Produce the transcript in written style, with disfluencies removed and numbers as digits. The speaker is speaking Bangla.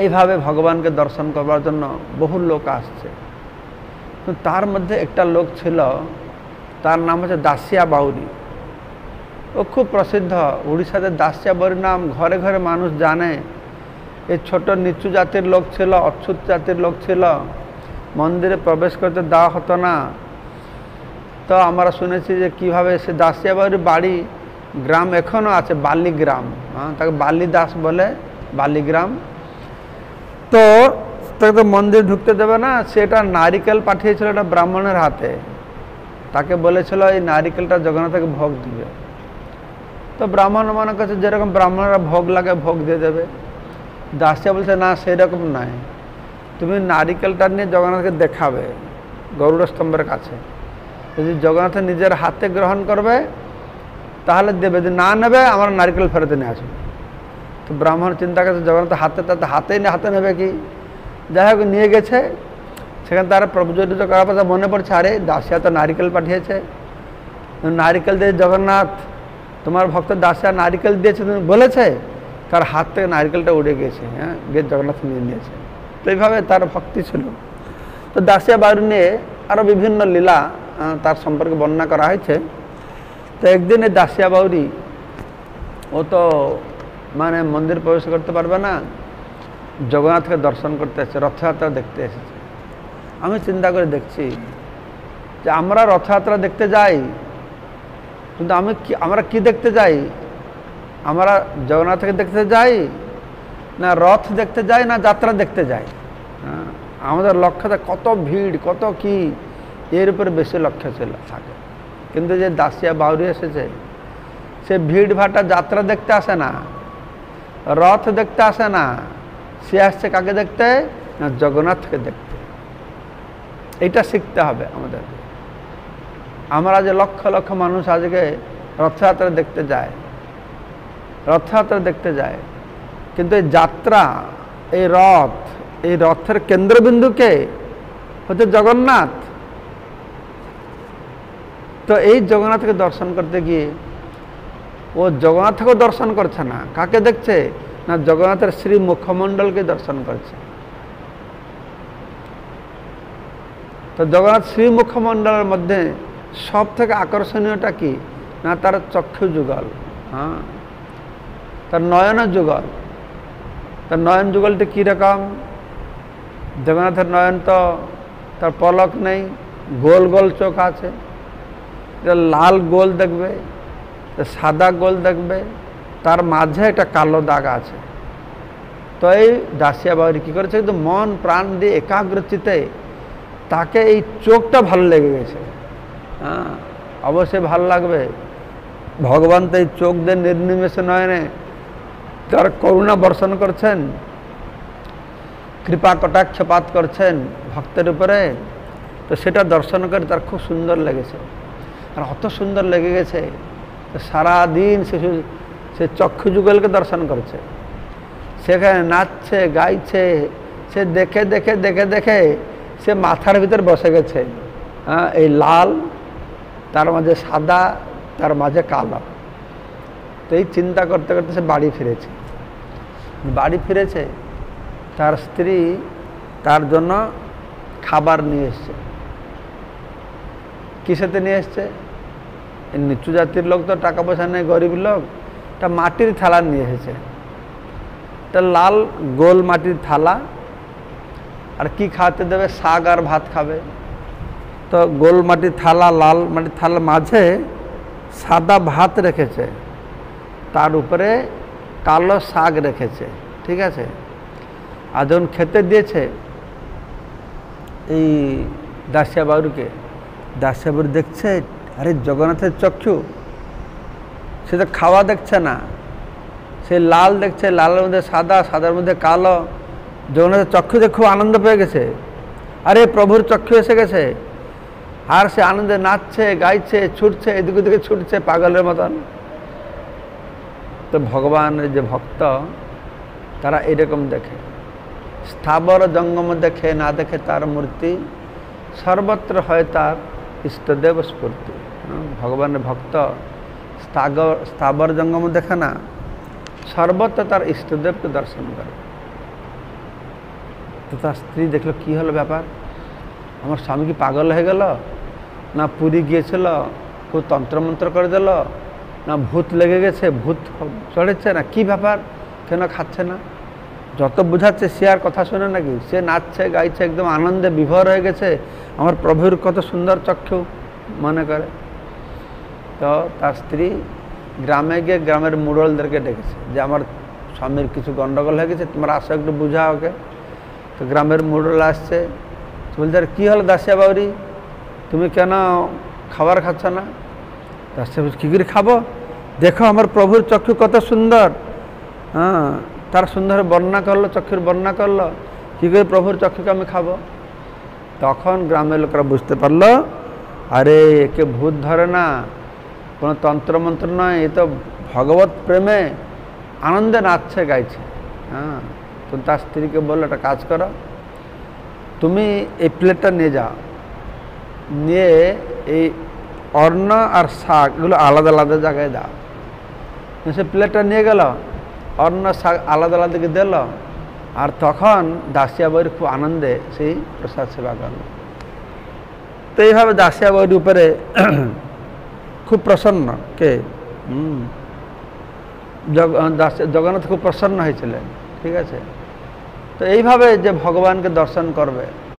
এইভাবে ভগবানকে দর্শন করবার জন্য বহু লোক আসছে। তো তার মধ্যে একটা লোক ছিল, তার নাম হচ্ছে দাসিয়া বাউরি। ও খুব প্রসিদ্ধ, উড়িষ্যাতে দাসিয়া বাউরি নাম ঘরে ঘরে মানুষ জানে। এই ছোট নিচু জাতির লোক ছিল, অচ্ছুত জাতির লোক ছিল, মন্দিরে প্রবেশ করতে দেওয়া হতো না। তো আমরা শুনেছি যে কীভাবে সে দাসিয়া বাউরির বাড়ি গ্রাম এখনও আছে, বালিগ্রাম, তাকে বালিদাস বলে, বালিগ্রাম। তো তাকে তো মন্দির ঢুকতে দেবে না, সেটা নারিকেল পাঠিয়েছিল একটা ব্রাহ্মণের হাতে, তাকে বলেছিল এই নারিকেলটা জগন্নাথকে ভোগ দিবে। তো ব্রাহ্মণ মনে করছে যেরকম ব্রাহ্মণরা ভোগ লাগে ভোগ দিয়ে দেবে। দাসিয়া বলছে না, সেরকম নয়, তুমি নারিকেলটা নিয়ে জগন্নাথকে দেখাবে গরুড় স্তম্ভের কাছে, যদি জগন্নাথ নিজের হাতে গ্রহণ করবে তাহলে দেবে, যদি না নেবে আমার নারকেল ফেরত নিয়ে আসবে। তো ব্রাহ্মণ চিন্তা করছে জগন্নাথ হাতে, তাতে হাতে নেবে কি, যাই হোক নিয়ে গেছে। সেখানে তারা প্রভুজনিত করার পর মনে পড়ছে, আরে দাসিয়া তো নারিকেল পাঠিয়েছে, নারিকেল দিয়ে জগন্নাথ, তোমার ভক্ত দাসিয়া নারিকেল দিয়েছে তুমি বলেছে, তার হাত থেকে নারিকেলটা উড়ে গেছে, গিয়ে জগন্নাথ নিয়ে নিয়েছে। তো এইভাবে তার ভক্তি ছিল। তো দাসিয়া বাউরি নিয়ে আরও বিভিন্ন লীলা তার সম্পর্কে বর্ণনা করা হয়েছে। তো একদিন এই দাসিয়া বাউরি, ও তো মানে মন্দির প্রবেশ করতে পারবে না, জগন্নাথকে দর্শন করতে এসেছে, রথযাত্রা দেখতে এসেছে। আমি চিন্তা করে দেখছি যে আমরা রথযাত্রা দেখতে যাই, কিন্তু আমরা কি দেখতে যাই? আমরা জগন্নাথকে দেখতে যাই না রথ দেখতে যাই না যাত্রা দেখতে যাই? আমাদের লক্ষ্যটা কত ভিড়, কত কি, এর উপরে বেশি লক্ষ্য থাকে। কিন্তু যে দাসিয়া বাউরি এসেছে, সে ভিড় ভাটা যাত্রা দেখতে আসে না, রথ দেখতে আসে না, সে আসছে কাকে দেখতে? না জগন্নাথকে দেখতে। এটা শিখতে হবে আমাদের। আমরা যে লক্ষ লক্ষ মানুষ আজকে রথযাত্রা দেখতে যায়, কিন্তু এই যাত্রা, এই রথের কেন্দ্রবিন্দুকে হচ্ছে জগন্নাথ। তো এই জগন্নাথকে দর্শন করতে গিয়ে ও জগন্নাথকে দর্শন করছে না, কাকে দেখছে? না জগন্নাথের শ্রী মুখমণ্ডলকে দর্শন করছে। তো জগন্নাথ শ্রী মুখমণ্ডলের মধ্যে সব থেকে আকর্ষণীয়টা কি? না তার চক্ষু যুগল, তার নয়ন যুগল। তার নয়ন যুগলটি কীরকম? জগন্নাথের নয়ন তো তার পলক নেই, গোল গোল চোখ আছে, লাল গোল দেখবে, সাদা গোল দেখবে, তার মাঝে একটা কালো দাগ আছে। তো এই দাসিয়া বাউরি কী করেছে? কিন্তু মন প্রাণ দিয়ে একাগ্রচিতে তাকে এই চোখটা ভালো লেগে গেছে। অবশ্যই ভালো লাগবে, ভগবান তো এই চোখ দিয়ে নির্নিমেষে নয়নে তার করুণা বর্ষণ করছেন, কৃপা কটাক্ষপাত করছেন ভক্তের উপরে। তো সেটা দর্শন করে তার খুব সুন্দর লেগেছে। আর অত সুন্দর লেগে গেছে সারাদিন সে চক্ষু যুগলকে দর্শন করছে, সেখানে নাচছে গাইছে, সে দেখে দেখে দেখে দেখে সে মাথার ভিতর বসে গেছে। এই লাল, তার মাঝে সাদা, তার মাঝে কালো। তো এই চিন্তা করতে করতে সে বাড়ি ফিরেছে। তার স্ত্রী তার জন্য খাবার নিয়ে এসছে। কিসেতে নিয়ে এসছে? নিচু জাতির লোক তো টাকা পয়সা নেই, গরিব লোক, তা মাটির থালা নিয়ে এসেছে। তা লাল গোল মাটির থালা, আর কি খাওয়াতে দেবে? শাক আর ভাত খাবে। তো গোল মাটির থালা, লাল মাটির থালার মাঝে সাদা ভাত রেখেছে, তার উপরে কালো শাক রেখেছে, ঠিক আছে। আর যখন খেতে দিয়েছে এই দাসিয়া বাউরিকে, দাসিয়া বাউরি দেখছে, আরে জগন্নাথের চক্ষু, সে তো খাওয়া দেখছে না, সে লাল দেখছে, লালের মধ্যে সাদা, সাদার মধ্যে কালো। জগন্নাথের চক্ষু দেখে খুব আনন্দ পেয়ে গেছে, আরে প্রভুর চক্ষু এসে গেছে। আর সে আনন্দে নাচছে গাইছে, ছুটছে, এদিকে ওদিকে ছুটছে পাগলের মতন। তো ভগবানের যে ভক্ত, তারা এরকম দেখে, স্থাবর জঙ্গম দেখে, না দেখে তার মূর্তি, সর্বত্র হয় তার ইষ্টদেব স্ফূর্তি। ভগবানের ভক্ত স্থাবর জঙ্গম দেখে না, সর্বত্র তার ইষ্টদেবকে দর্শন করে। তো তার স্ত্রী দেখলো কী হলো ব্যাপার, আমার স্বামী কি পাগল হয়ে গেল, না পুরী গিয়েছিল কেউ তন্ত্রমন্ত্র করে দিল, না ভূত লেগে গেছে, ভূত চড়েছে, না কি ব্যাপার, কেন খাচ্ছে না। যত বোঝাচ্ছে সে আর কথা শোনে নাকি, সে নাচছে গাইছে, একদম আনন্দে বিভোর হয়ে গেছে, আমার প্রভুর কত সুন্দর চক্ষু মনে করে। তো তার স্ত্রী গ্রামে গিয়ে গ্রামের মুরলদেরকে ডেকেছে যে আমার স্বামীর কিছু গন্ডগোল হয়ে গেছে, তোমরা আসো একটু বুঝাও ওকে। তো গ্রামের মুরল আসছে, বলছে আর কী হলো দাসিয়া বাউরি, তুমি কেন খাবার খাচ্ছ না। দাসিয়া বলছে কী করে খাবো, দেখো আমার প্রভুর চক্ষু কত সুন্দর। হ্যাঁ, তার সুন্দর বর্ণনা করলো, চক্ষুর বর্ণনা করলো, কী করে প্রভুর চক্ষুকে আমি খাবো। তখন গ্রামের লোকেরা বুঝতে পারলো, আরে একে ভূত ধরে না, কোনো তন্ত্রমন্ত্র নয়, এ তো ভগবত প্রেমে আনন্দে নাচছে গাইছে। হ্যাঁ, তো তার স্ত্রীকে বললো একটা কাজ করো, তুমি এই প্লেটটা নিয়ে যাও, নিয়ে এই অন্ন আর শাক এগুলো আলাদা আলাদা জায়গায় দাও। সে প্লেটটা নিয়ে গেল, অন্ন শাক আলাদা আলাদা দিল, আর তখন দাসিয়া বউয়ের খুব আনন্দে সেই প্রসাদ সেবা করল। তো এইভাবে দাসিয়া বউয়ের উপরে খুব প্রসন্ন কে জগন্নাথ খুব প্রসন্ন হয়েছিলেন। ঠিক আছে, তো এইভাবে যে ভগবানকে দর্শন করবে